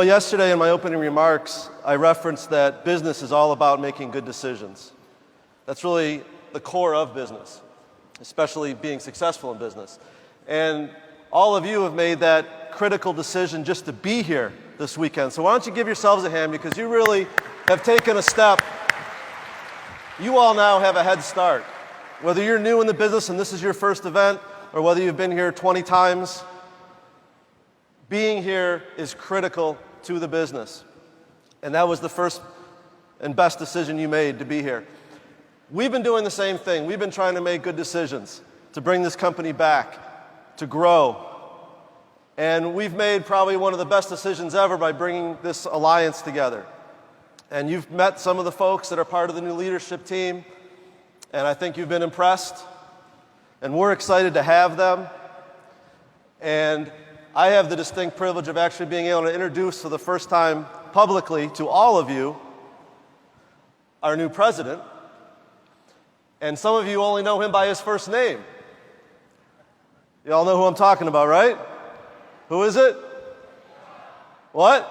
Yesterday in my opening remarks, I referenced that business is all about making good decisions. That's really the core of business, especially being successful in business. And all of you have made that critical decision just to be here this weekend. So why don't you give yourselves a hand, because you really have taken a step. You all now have a head start. Whether you're new in the business and this is your first event, or whether you've been here 20 times, being here is critical to the business. And that was the first and best decision you made, to be here. We've been doing the same thing. We've been trying to make good decisions to bring this company back, to grow. And we've made probably one of the best decisions ever by bringing this alliance together. And you've met some of the folks that are part of the new leadership team, and I think you've been impressed. And we're excited to have them. And I have the distinct privilege of actually being able to introduce for the first time publicly to all of you our new president. And some of you only know him by his first name. You all know who I'm talking about, right? Who is it? What?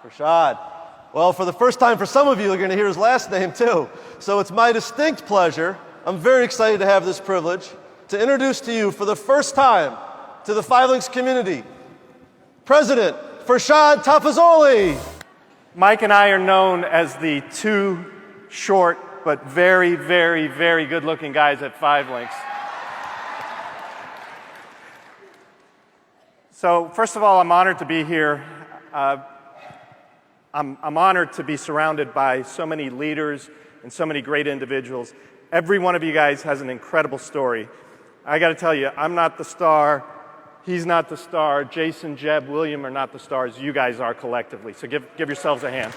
Rashad. Well, for the first time for some of you, you're going to hear his last name too. So it's my distinct pleasure, I'm very excited to have this privilege, to introduce to you for the first time to the Five Links community, President Rashad Tafazoli. Mike and I are known as the two short but very, very, very good-looking guys at Five Links. So first of all, I'm honored to be here. I'm honored to be surrounded by so many leaders and so many great individuals. Every one of you guys has an incredible story. I got to tell you, I'm not the star. He's not the star. Jason, Jeb, William are not the stars. You guys are collectively. So give yourselves a hand.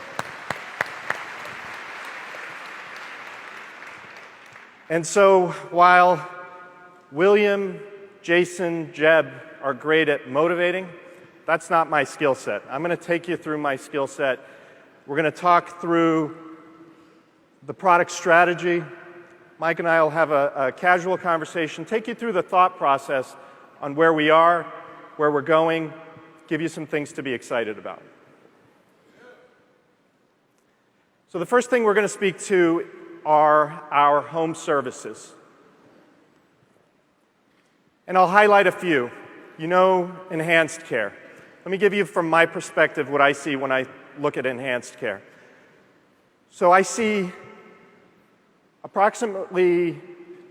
And so while William, Jason, Jeb are great at motivating, that's not my skill set. I'm going to take you through my skill set. We're going to talk through the product strategy. Mike and I will have a casual conversation, take you through the thought process on where we are, where we're going, give you some things to be excited about. So the first thing we're going to speak to are our home services. And I'll highlight a few. You know, enhanced care. Let me give you, from my perspective, what I see when I look at enhanced care. So I see approximately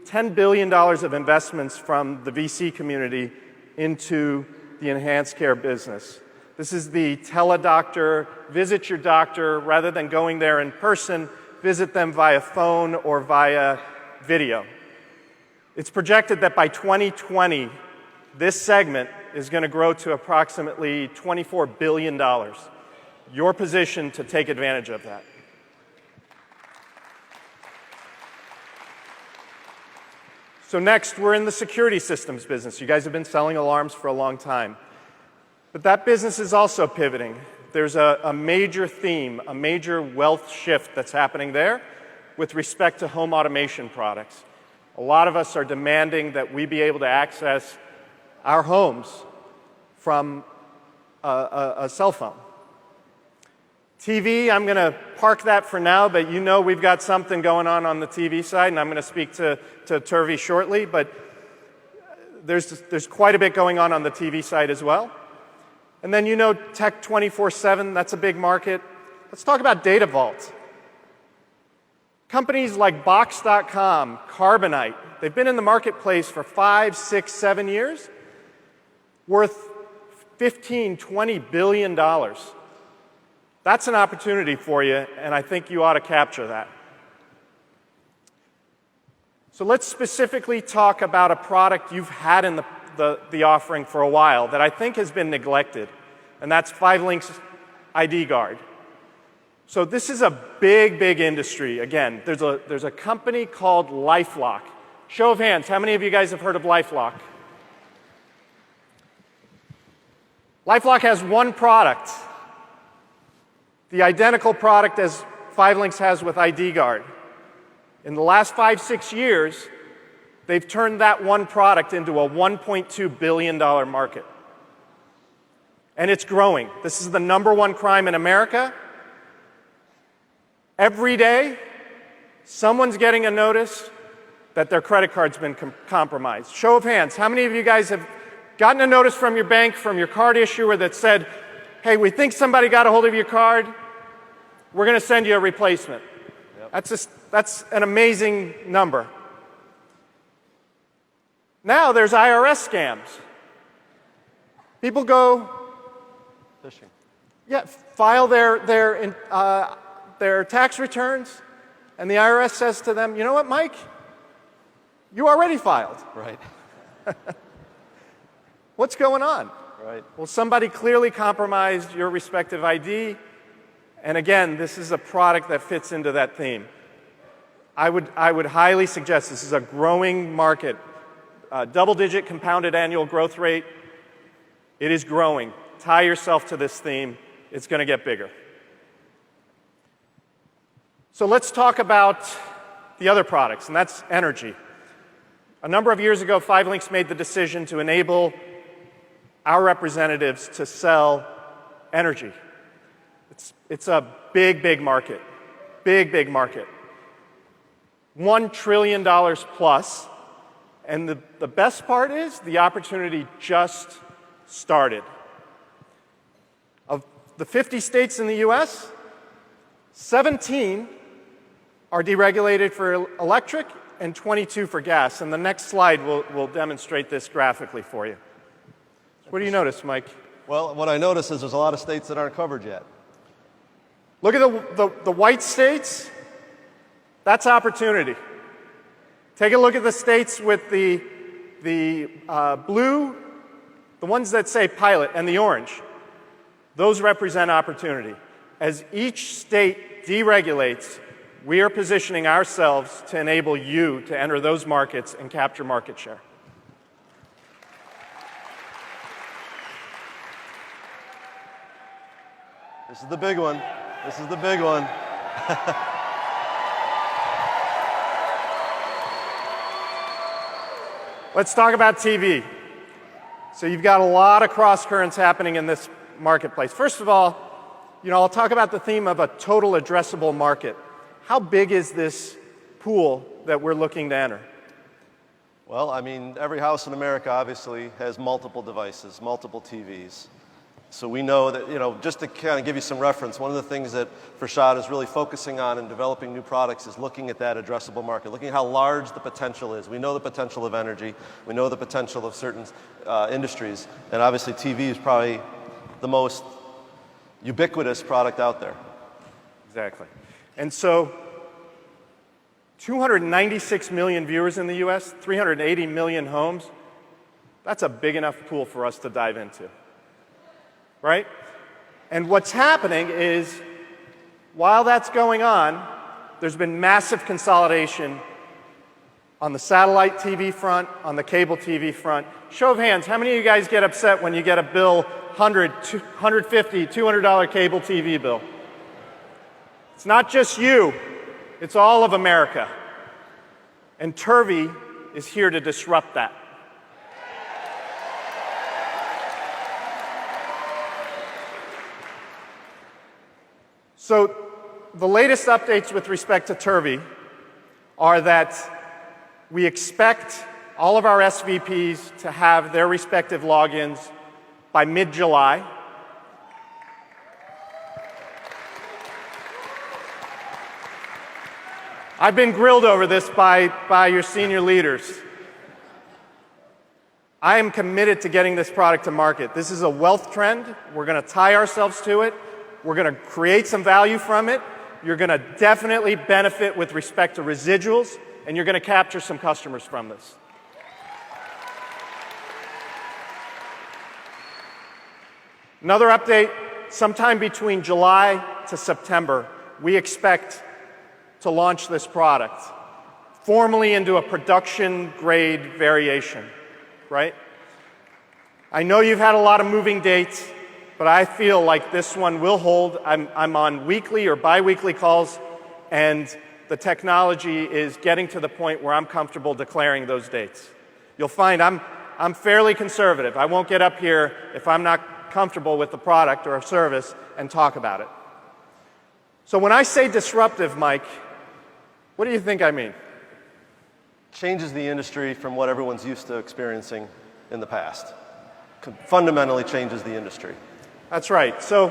$10 billion of investments from the VC community into the enhanced care business. This is the teledoctor, visit your doctor, rather than going there in person, visit them via phone or via video. It's projected that by 2020, this segment is going to grow to approximately $24 billion. You're positioned to take advantage of that. So next, we're in the security systems business. You guys have been selling alarms for a long time. But that business is also pivoting. There's a major theme, a major wealth shift that's happening there with respect to home automation products. A lot of us are demanding that we be able to access our homes from a cell phone. TV, I'm going to park that for now, but you know we've got something going on the TV side, and I'm going to speak to Turvey shortly, but there's quite a bit going on the TV side as well. And then you know Tech 24/7, that's a big market. Let's talk about Data Vault. Companies like Box.com, Carbonite, they've been in the marketplace for 5, 6, 7 years, worth $15, $20 billion. That's an opportunity for you, and I think you ought to capture that. So let's specifically talk about a product you've had in the offering for a while that I think has been neglected, and that's Five Links ID Guard. So this is a big, big industry. Again, there's a company called LifeLock. Show of hands, how many of you guys have heard of LifeLock? LifeLock has one product, the identical product as Five Links has with ID Guard. In the last 5, 6 years, they've turned that one product into a $1.2 billion market. And it's growing. This is the #1 crime in America. Every day, someone's getting a notice that their credit card's been compromised. Show of hands, how many of you guys have gotten a notice from your bank, from your card issuer that said, hey, we think somebody got a hold of your card, we're going to send you a replacement? Yep. That's an amazing number. Now there's IRS scams. People go, phishing. Yeah, file their tax returns, and the IRS says to them, you know what, Mike? You already filed. Right. What's going on? Right. Well, somebody clearly compromised your respective ID, and again, this is a product that fits into that theme. I would highly suggest this is a growing market, double-digit compounded annual growth rate. It is growing. Tie yourself to this theme. It's going to get bigger. So let's talk about the other products, and that's energy. A number of years ago, 5LINX made the decision to enable our representatives to sell energy. It's a big, big market. Big, big market. $1 trillion plus. And the best part is the opportunity just started. Of the 50 states in the US, 17 are deregulated for electric and 22 for gas. And the next slide will demonstrate this graphically for you. What do you notice, Mike? Well, what I notice is there's a lot of states that aren't covered yet. Look at the white states. That's opportunity. Take a look at the states with the blue, the ones that say pilot, and the orange. Those represent opportunity. As each state deregulates, we are positioning ourselves to enable you to enter those markets and capture market share. This is the big one. This is the big one. Let's talk about TV. So you've got a lot of cross currents happening in this marketplace. First of all, I'll talk about the theme of a total addressable market. How big is this pool that we're looking to enter? Well, I mean, every house in America obviously has multiple devices, multiple TVs. So we know that, just to kind of give you some reference, one of the things that Farshad is really focusing on in developing new products is looking at that addressable market, looking at how large the potential is. We know the potential of energy. We know the potential of certain industries. And obviously TV is probably the most ubiquitous product out there. Exactly. And so 296 million viewers in the US, 380 million homes, that's a big enough pool for us to dive into. Right? And what's happening is, while that's going on, there's been massive consolidation on the satellite TV front, on the cable TV front. Show of hands, how many of you guys get upset when you get a bill, $100, $150, $200 cable TV bill? It's not just you, it's all of America. And Turvey is here to disrupt that. So the latest updates with respect to Turvey are that we expect all of our SVPs to have their respective logins by mid-July. I've been grilled over this by your senior leaders. I am committed to getting this product to market. This is a wealth trend. We're going to tie ourselves to it. We're going to create some value from it. You're going to definitely benefit with respect to residuals, and you're going to capture some customers from this. Another update, sometime between July to September, we expect to launch this product formally into a production-grade variation, right? I know you've had a lot of moving dates, but I feel like this one will hold. I'm on weekly or bi-weekly calls, and the technology is getting to the point where I'm comfortable declaring those dates. You'll find I'm fairly conservative. I won't get up here if I'm not comfortable with the product or service and talk about it. So when I say disruptive, Mike, what do you think I mean? Changes the industry from what everyone's used to experiencing in the past. Fundamentally changes the industry. That's right. So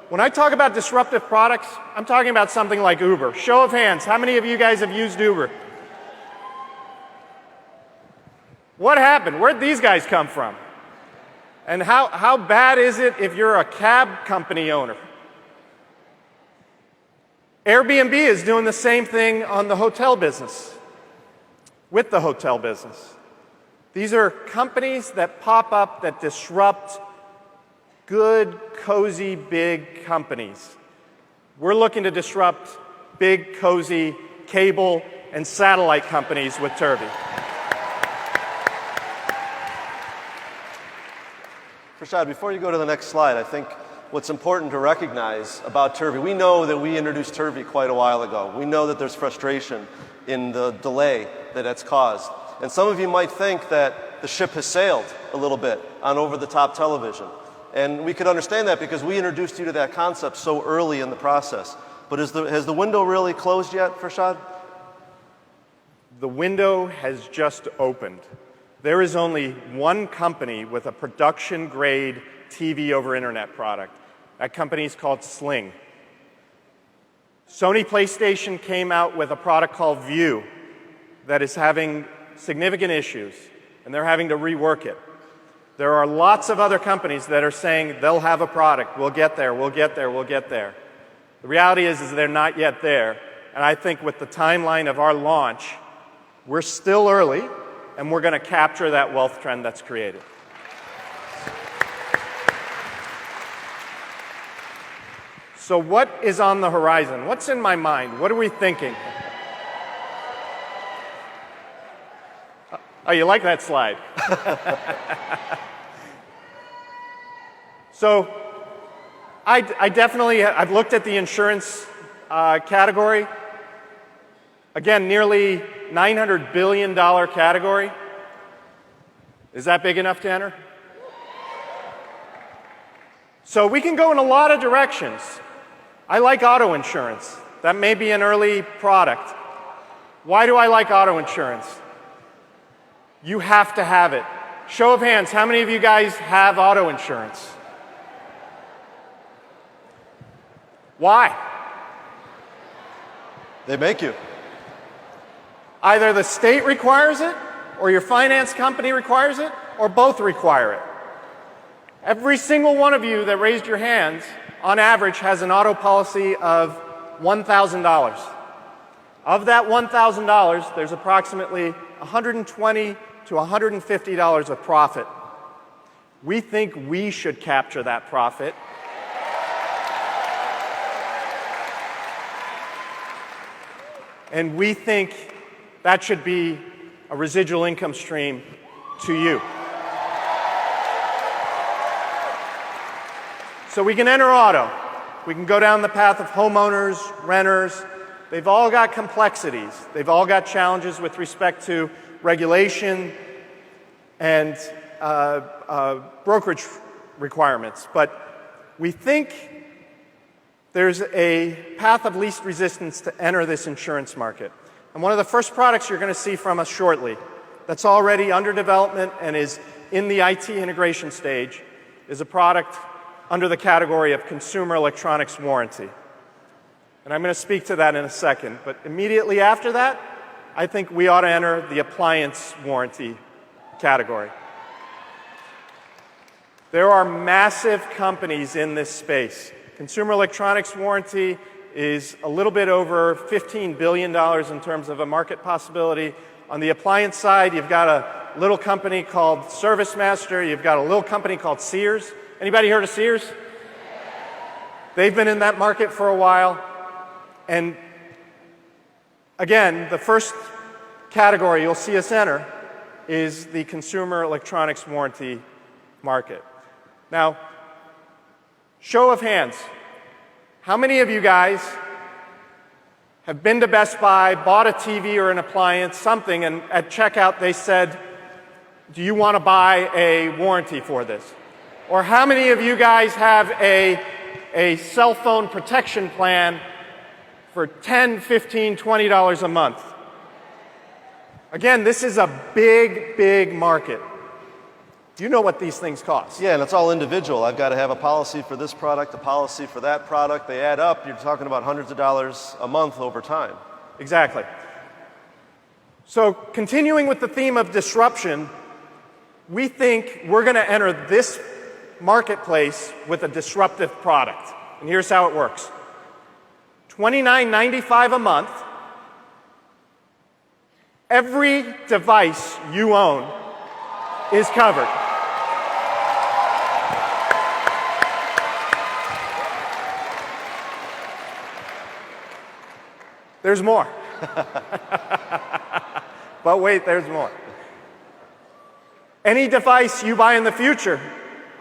when I talk about disruptive products, I'm talking about something like Uber. Show of hands, how many of you guys have used Uber? What happened? Where'd these guys come from? And how bad is it if you're a cab company owner? Airbnb is doing the same thing on the hotel business, with the hotel business. These are companies that pop up that disrupt good, cozy, big companies. We're looking to disrupt big, cozy cable and satellite companies with Turvey. Prashad, before you go to the next slide, I think what's important to recognize about Turvey, we know that we introduced Turvey quite a while ago. We know that there's frustration in the delay that it's caused. And some of you might think that the ship has sailed a little bit on over-the-top television. And we could understand that because we introduced you to that concept so early in the process. But has the window really closed yet, Prashad? The window has just opened. There is only one company with a production-grade TV over internet product. That company is called Sling. Sony PlayStation came out with a product called View that is having significant issues, and they're having to rework it. There are lots of other companies that are saying they'll have a product, we'll get there, we'll get there, we'll get there. The reality is they're not yet there, and I think with the timeline of our launch, we're still early, and we're going to capture that wealth trend that's created. So what is on the horizon? What's in my mind? What are we thinking? Oh, you like that slide? So I've looked at the insurance category. Again, nearly $900 billion category. Is that big enough to enter? So we can go in a lot of directions. I like auto insurance. That may be an early product. Why do I like auto insurance? You have to have it. Show of hands, how many of you guys have auto insurance? Why? They make you. Either the state requires it, or your finance company requires it, or both require it. Every single one of you that raised your hands, on average, has an auto policy of $1,000. Of that $1,000, there's approximately $120 to $150 of profit. We think we should capture that profit. And we think that should be a residual income stream to you. So we can enter auto. We can go down the path of homeowners, renters. They've all got complexities. They've all got challenges with respect to regulation and brokerage requirements. But we think there's a path of least resistance to enter this insurance market. And one of the first products you're going to see from us shortly that's already under development and is in the IT integration stage is a product under the category of consumer electronics warranty. And I'm going to speak to that in a second. But immediately after that, I think we ought to enter the appliance warranty category. There are massive companies in this space. Consumer electronics warranty is a little bit over $15 billion in terms of a market possibility. On the appliance side, you've got a little company called ServiceMaster. You've got a little company called Sears. Anybody heard of Sears? They've been in that market for a while. And again, the first category you'll see us enter is the consumer electronics warranty market. Now, show of hands. How many of you guys have been to Best Buy, bought a TV or an appliance, something, and at checkout they said, do you want to buy a warranty for this? Or how many of you guys have a cell phone protection plan for $10, $15, $20 a month? Again, this is a big, big market. You know what these things cost. Yeah, and it's all individual. I've got to have a policy for this product, a policy for that product. They add up. You're talking about hundreds of dollars a month over time. Exactly. So continuing with the theme of disruption, we think we're going to enter this marketplace with a disruptive product. And here's how it works. $29.95 a month. Every device you own is covered. There's more. But wait, there's more. Any device you buy in the future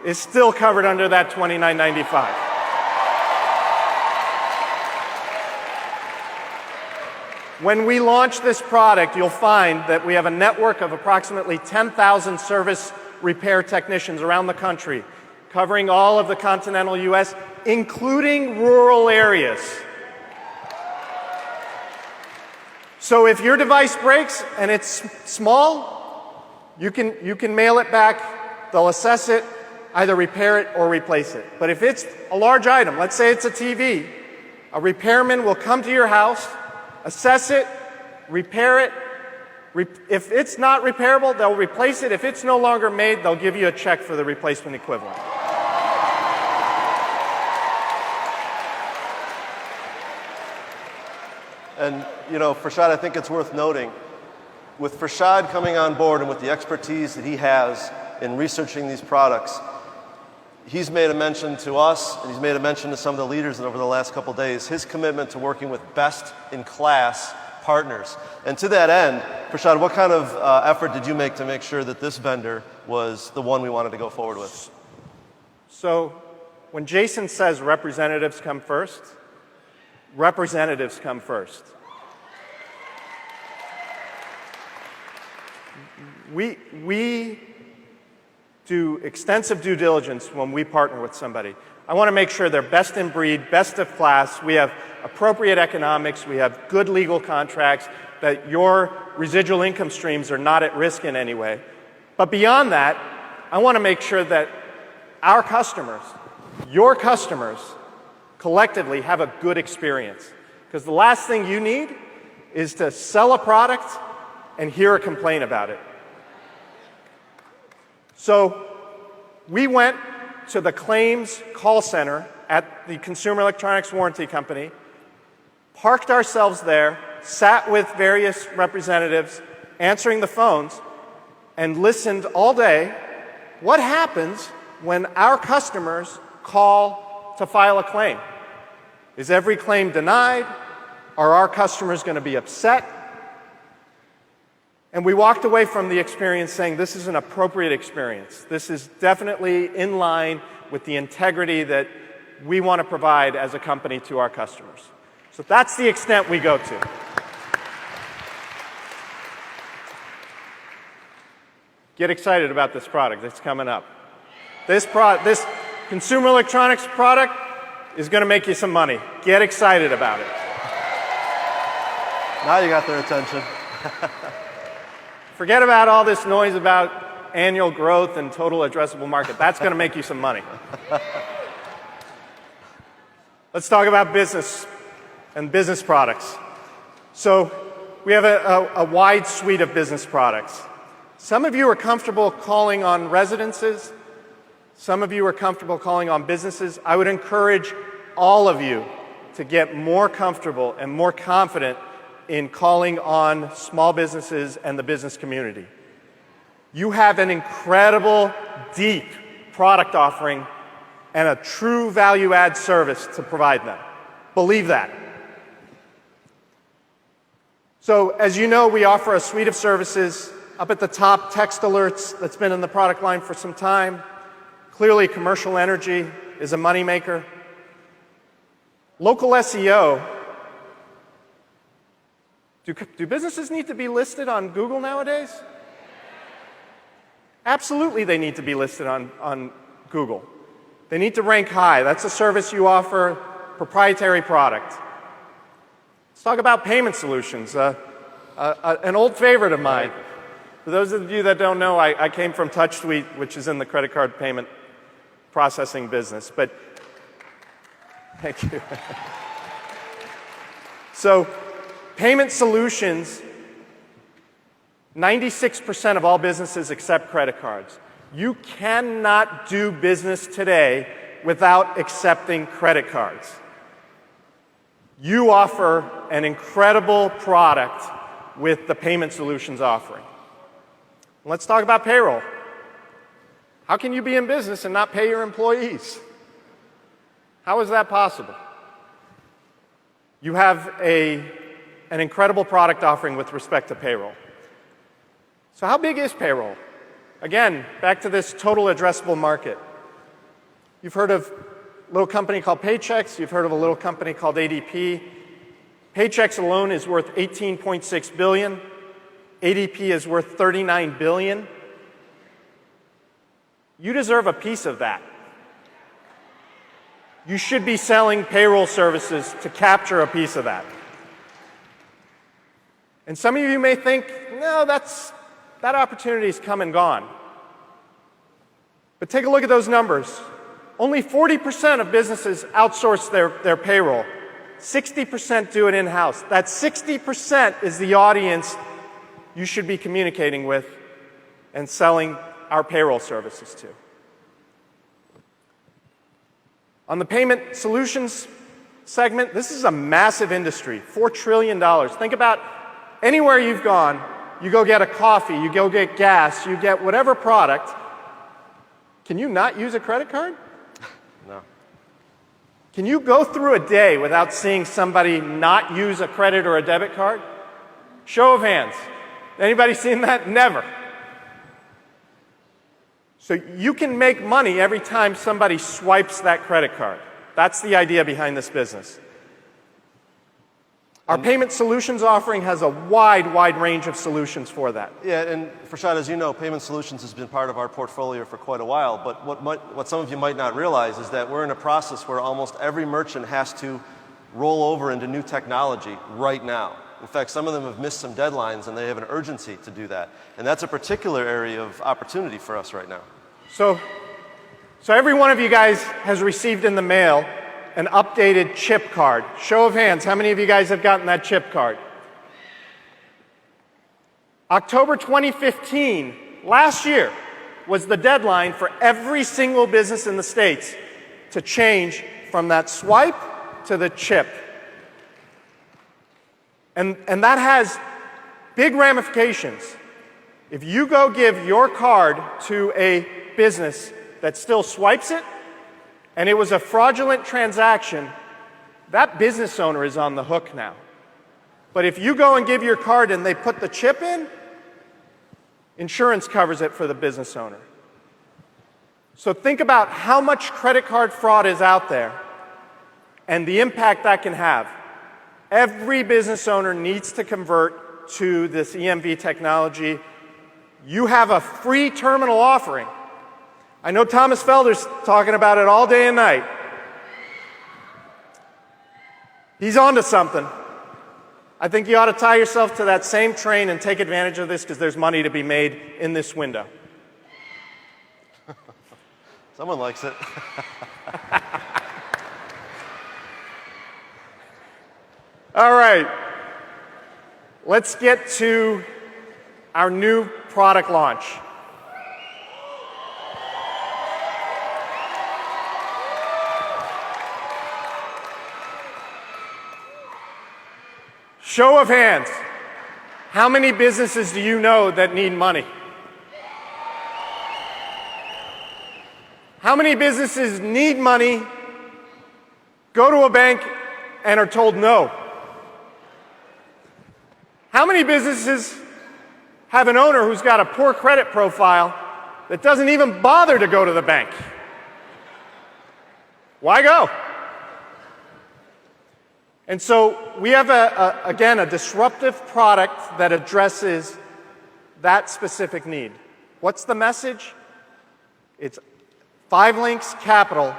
is still covered under that $29.95. When we launch this product, you'll find that we have a network of approximately 10,000 service repair technicians around the country, covering all of the continental US, including rural areas. So if your device breaks and it's small, you can mail it back, they'll assess it, either repair it or replace it. But if it's a large item, let's say it's a TV, a repairman will come to your house, assess it, repair it. If it's not repairable, they'll replace it. If it's no longer made, they'll give you a check for the replacement equivalent. And, you know, Farshad, I think it's worth noting, with Farshad coming on board and with the expertise that he has in researching these products, he's made a mention to us, and he's made a mention to some of the leaders over the last couple of days, his commitment to working with best-in-class partners. And to that end, Farshad, what kind of effort did you make to make sure that this vendor was the one we wanted to go forward with? So when Jason says representatives come first, representatives come first. We do extensive due diligence when we partner with somebody. I want to make sure they're best in breed, best of class. We have appropriate economics. We have good legal contracts, that your residual income streams are not at risk in any way. But beyond that, I want to make sure that our customers, your customers, collectively have a good experience. Because the last thing you need is to sell a product and hear a complaint about it. So we went to the claims call center at the Consumer Electronics Warranty Company, parked ourselves there, sat with various representatives answering the phones, and listened all day. What happens when our customers call to file a claim? Is every claim denied? Are our customers going to be upset? And we walked away from the experience saying this is an appropriate experience. This is definitely in line with the integrity that we want to provide as a company to our customers. So that's the extent we go to. Get excited about this product that's coming up. This consumer electronics product is going to make you some money. Get excited about it. Now you got their attention. Forget about all this noise about annual growth and total addressable market. That's going to make you some money. Let's talk about business and business products. So we have a wide suite of business products. Some of you are comfortable calling on residences. Some of you are comfortable calling on businesses. I would encourage all of you to get more comfortable and more confident in calling on small businesses and the business community. You have an incredible, deep product offering and a true value-add service to provide them. Believe that. So, as you know, we offer a suite of services. Up at the top, text alerts, that's been in the product line for some time. Clearly, commercial energy is a moneymaker. Local SEO. Do businesses need to be listed on Google nowadays? Absolutely, they need to be listed on Google. They need to rank high. That's a service you offer, proprietary product. Let's talk about payment solutions, an old favorite of mine. For those of you that don't know, I came from TouchSuite, which is in the credit card payment processing business. But thank you. So payment solutions, 96% of all businesses accept credit cards. You cannot do business today without accepting credit cards. You offer an incredible product with the payment solutions offering. Let's talk about payroll. How can you be in business and not pay your employees? How is that possible? You have an incredible product offering with respect to payroll. So how big is payroll? Again, back to this total addressable market. You've heard of a little company called Paychex. You've heard of a little company called ADP. Paychex alone is worth $18.6 billion. ADP is worth $39 billion. You deserve a piece of that. You should be selling payroll services to capture a piece of that. And some of you may think, no, that opportunity's come and gone. But take a look at those numbers. Only 40% of businesses outsource their payroll. 60% do it in-house. That 60% is the audience you should be communicating with and selling our payroll services to. On the payment solutions segment, this is a massive industry, $4 trillion. Think about anywhere you've gone, you go get a coffee, you go get gas, you get whatever product. Can you not use a credit card? No. Can you go through a day without seeing somebody not use a credit or a debit card? Show of hands. Anybody seen that? Never. So you can make money every time somebody swipes that credit card. That's the idea behind this business. Our payment solutions offering has a wide range of solutions for that. Yeah, and Farshad, as you know, payment solutions has been part of our portfolio for quite a while. But what some of you might not realize is that we're in a process where almost every merchant has to roll over into new technology right now. In fact, some of them have missed some deadlines, and they have an urgency to do that. And that's a particular area of opportunity for us right now. So every one of you guys has received in the mail an updated chip card. Show of hands, how many of you guys have gotten that chip card? October 2015, last year, was the deadline for every single business in the States to change from that swipe to the chip. And that has big ramifications. If you go give your card to a business that still swipes it, and it was a fraudulent transaction, that business owner is on the hook now. But if you go and give your card and they put the chip in, insurance covers it for the business owner. So think about how much credit card fraud is out there and the impact that can have. Every business owner needs to convert to this EMV technology. You have a free terminal offering. I know Thomas Felder's talking about it all day and night. He's onto something. I think you ought to tie yourself to that same train and take advantage of this because there's money to be made in this window. Someone likes it. All right. Let's get to our new product launch. Show of hands. How many businesses do you know that need money? How many businesses need money, go to a bank, and are told no? How many businesses have an owner who's got a poor credit profile that doesn't even bother to go to the bank? Why go? And so we have, again, a disruptive product that addresses that specific need. What's the message? It's 5 Links Capital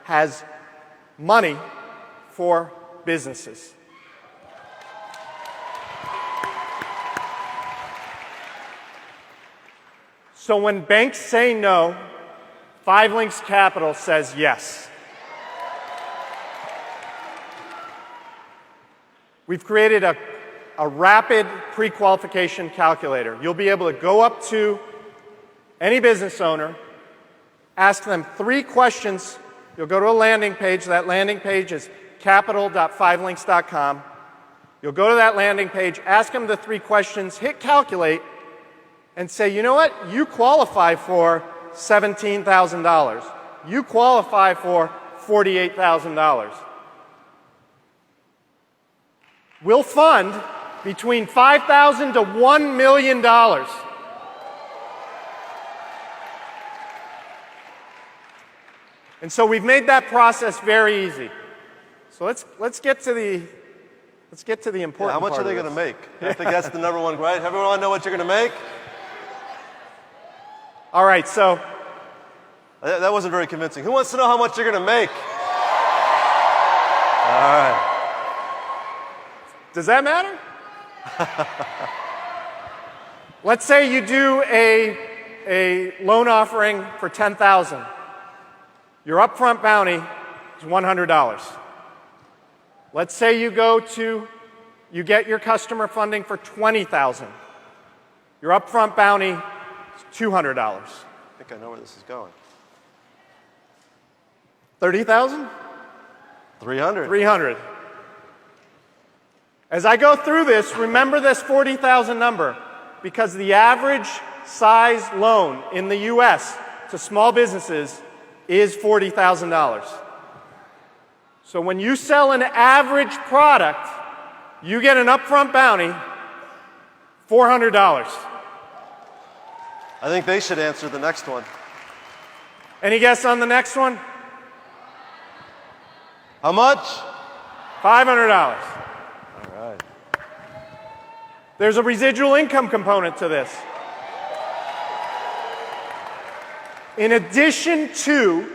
has money for businesses. So when banks say no, 5 Links Capital says yes. We've created a rapid pre-qualification calculator. You'll be able to go up to any business owner, ask them 3 questions. You'll go to a landing page. That landing page is capital.5links.com. You'll go to that landing page, ask them the 3 questions, hit calculate, and say, you know what? You qualify for $17,000. You qualify for $48,000. We'll fund between $5,000 to $1 million. And so we've made that process very easy. So let's get to the important part. How much are they going to make? I think that's the number one, right? Everyone want to know what you're going to make? All right, so that wasn't very convincing. Who wants to know how much you're going to make? All right. Does that matter? Let's say you do a loan offering for $10,000. Your upfront bounty is $100. Let's say you get your customer funding for $20,000. Your upfront bounty is $200. I think I know where this is going. $30,000? 300. 300. As I go through this, remember this 40,000 number, because the average size loan in the U.S. to small businesses is $40,000. So when you sell an average product, you get an upfront bounty, $400. I think they should answer the next one. Any guess on the next one? How much? $500. All right. There's a residual income component to this. In addition to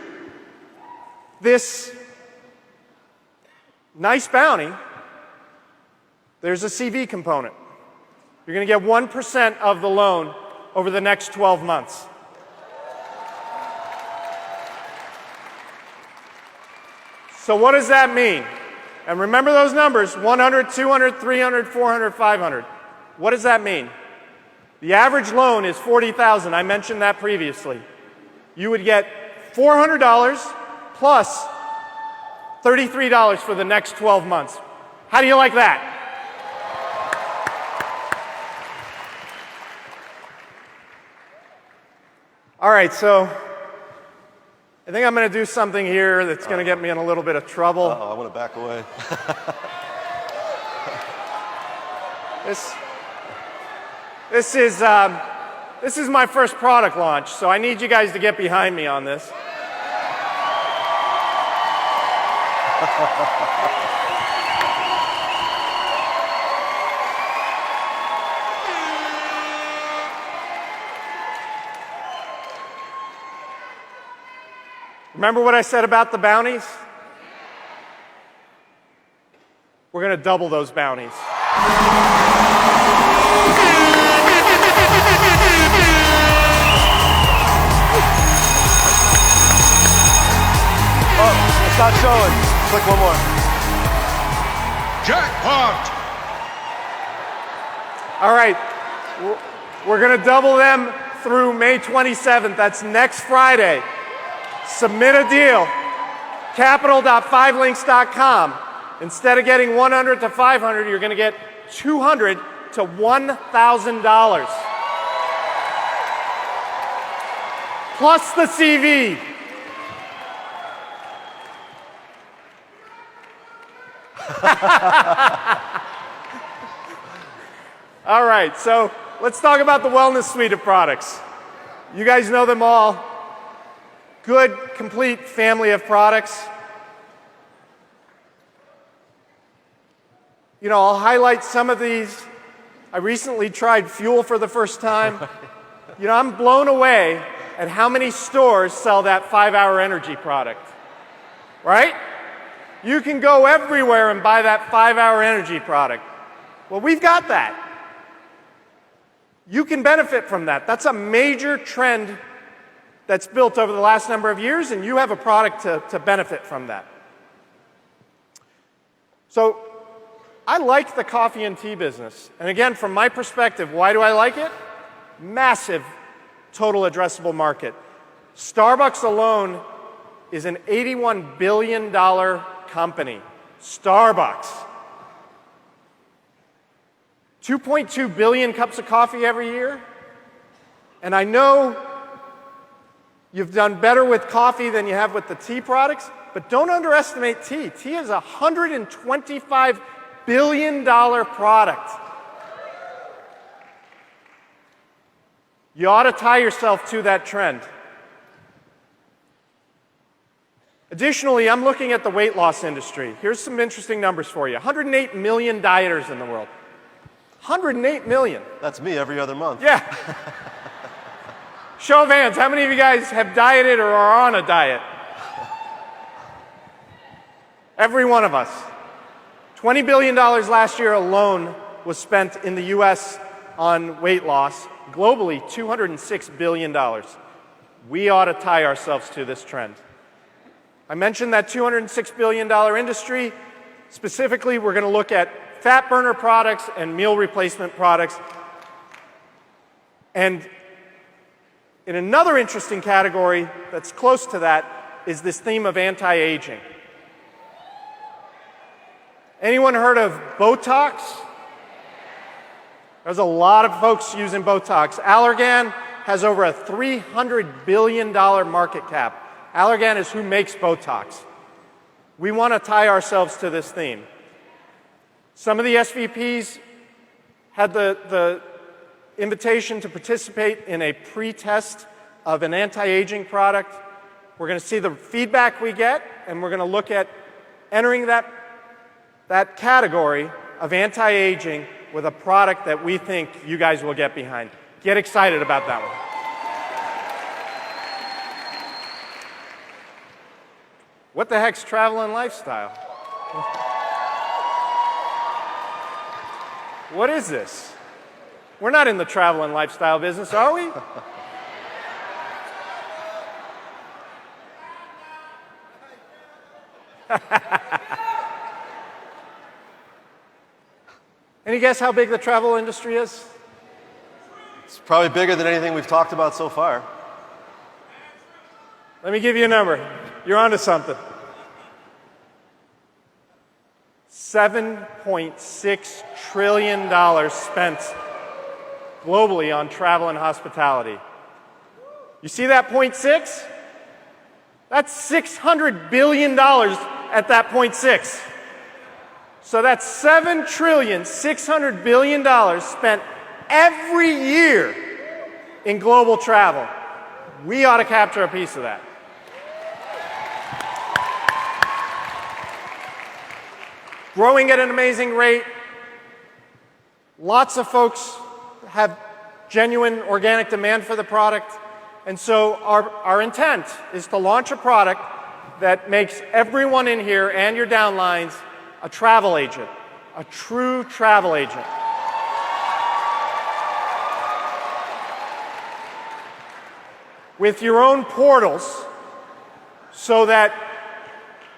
this nice bounty, there's a CV component. You're going to get 1% of the loan over the next 12 months. So what does that mean? And remember those numbers, 100, 200, 300, 400, 500. What does that mean? The average loan is $40,000. I mentioned that previously. You would get $400 plus $33 for the next 12 months. How do you like that? All right, so I think I'm going to do something here that's going to get me in a little bit of trouble. Uh-oh, I want to back away. This is my first product launch, so I need you guys to get behind me on this. Remember what I said about the bounties? We're going to double those bounties. Oh, it's not showing. Click one more. Jackpot! All right. We're going to double them through May 27th. That's next Friday. Submit a deal. Capital.5links.com. Instead of getting 100 to 500, you're going to get 200 to $1,000. Plus the CV. All right, so let's talk about the wellness suite of products. You guys know them all. Good, complete family of products. You know, I'll highlight some of these. I recently tried Fuel for the first time. You know, I'm blown away at how many stores sell that 5-hour energy product, right? You can go everywhere and buy that 5-hour energy product. Well, we've got that. You can benefit from that. That's a major trend that's built over the last number of years, and you have a product to benefit from that. So I like the coffee and tea business. And again, from my perspective, why do I like it? Massive total addressable market. Starbucks alone is an $81 billion company. Starbucks. 2.2 billion cups of coffee every year. And I know you've done better with coffee than you have with the tea products, but don't underestimate tea. Tea is a $125 billion product. You ought to tie yourself to that trend. Additionally, I'm looking at the weight loss industry. Here's some interesting numbers for you. 108 million dieters in the world. 108 million. That's me every other month. Yeah. Show of hands, how many of you guys have dieted or are on a diet? Every one of us. $20 billion last year alone was spent in the US on weight loss. Globally, $206 billion. We ought to tie ourselves to this trend. I mentioned that $206 billion industry. Specifically, we're going to look at fat burner products and meal replacement products. And in another interesting category that's close to that is this theme of anti-aging. Anyone heard of Botox? There's a lot of folks using Botox. Allergan has over a $300 billion market cap. Allergan is who makes Botox. We want to tie ourselves to this theme. Some of the SVPs had the invitation to participate in a pre-test of an anti-aging product. We're going to see the feedback we get, and we're going to look at entering that category of anti-aging with a product that we think you guys will get behind. Get excited about that one. What the heck's travel and lifestyle? What is this? We're not in the travel and lifestyle business, are we? Any guess how big the travel industry is? It's probably bigger than anything we've talked about so far. Let me give you a number. You're onto something. $7.6 trillion spent globally on travel and hospitality. You see that 0.6? That's $600 billion at that 0.6. So that's $7.6 trillion spent every year in global travel. We ought to capture a piece of that. Growing at an amazing rate. Lots of folks have genuine organic demand for the product. And so our intent is to launch a product that makes everyone in here and your downlines a travel agent, a true travel agent. With your own portals so that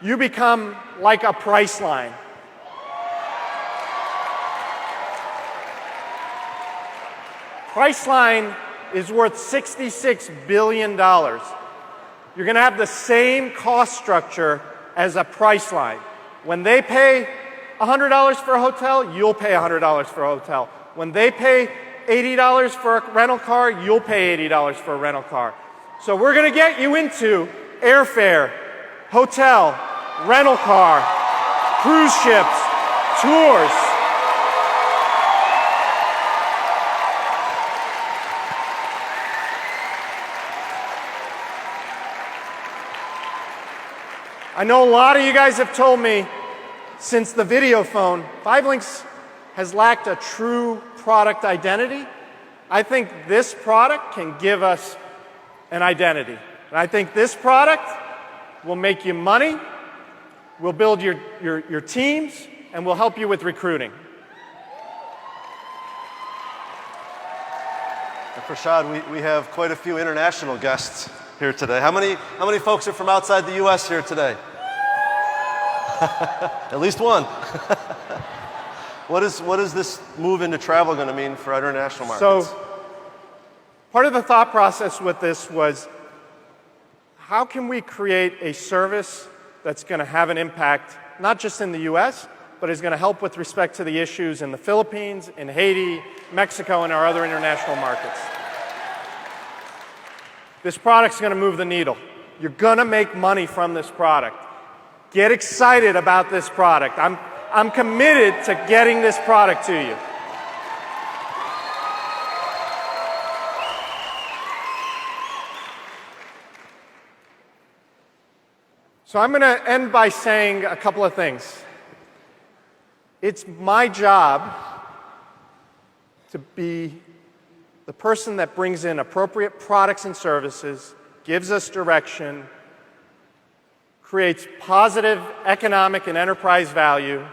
you become like a Priceline. Priceline is worth $66 billion. You're going to have the same cost structure as a Priceline. When they pay $100 for a hotel, you'll pay $100 for a hotel. When they pay $80 for a rental car, you'll pay $80 for a rental car. So we're going to get you into airfare, hotel, rental car, cruise ships, tours. I know a lot of you guys have told me since the video phone, 5links has lacked a true product identity. I think this product can give us and identity. And I think this product will make you money, will build your teams, and will help you with recruiting. Prashad, we have quite a few international guests here today. How many folks are from outside the U.S. here today? At least one. What is this move into travel going to mean for our international markets? So, part of the thought process with this was, how can we create a service that's going to have an impact, not just in the U.S., but is going to help with respect to the issues in the Philippines, in Haiti, Mexico, and our other international markets. This product's going to move the needle. You're going to make money from this product. Get excited about this product. I'm committed to getting this product to you. So I'm going to end by saying a couple of things. It's my job to be the person that brings in appropriate products and services, gives us direction, creates positive economic and enterprise value,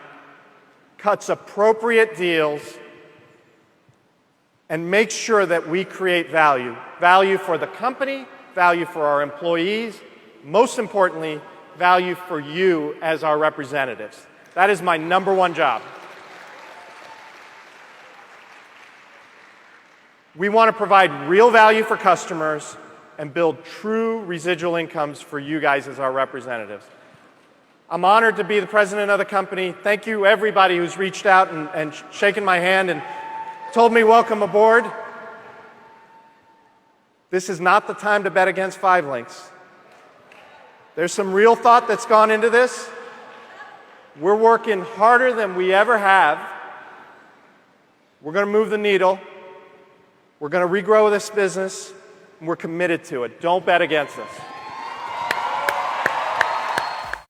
cuts appropriate deals, and makes sure that we create value. Value for the company, value for our employees, most importantly, value for you as our representatives. That is my number one job. We want to provide real value for customers and build true residual incomes for you guys as our representatives. I'm honored to be the president of the company. Thank you, everybody who's reached out and shaken my hand and told me welcome aboard. This is not the time to bet against 5 links. There's some real thought that's gone into this. We're working harder than we ever have. We're going to move the needle. We're going to regrow this business, and we're committed to it. Don't bet against us.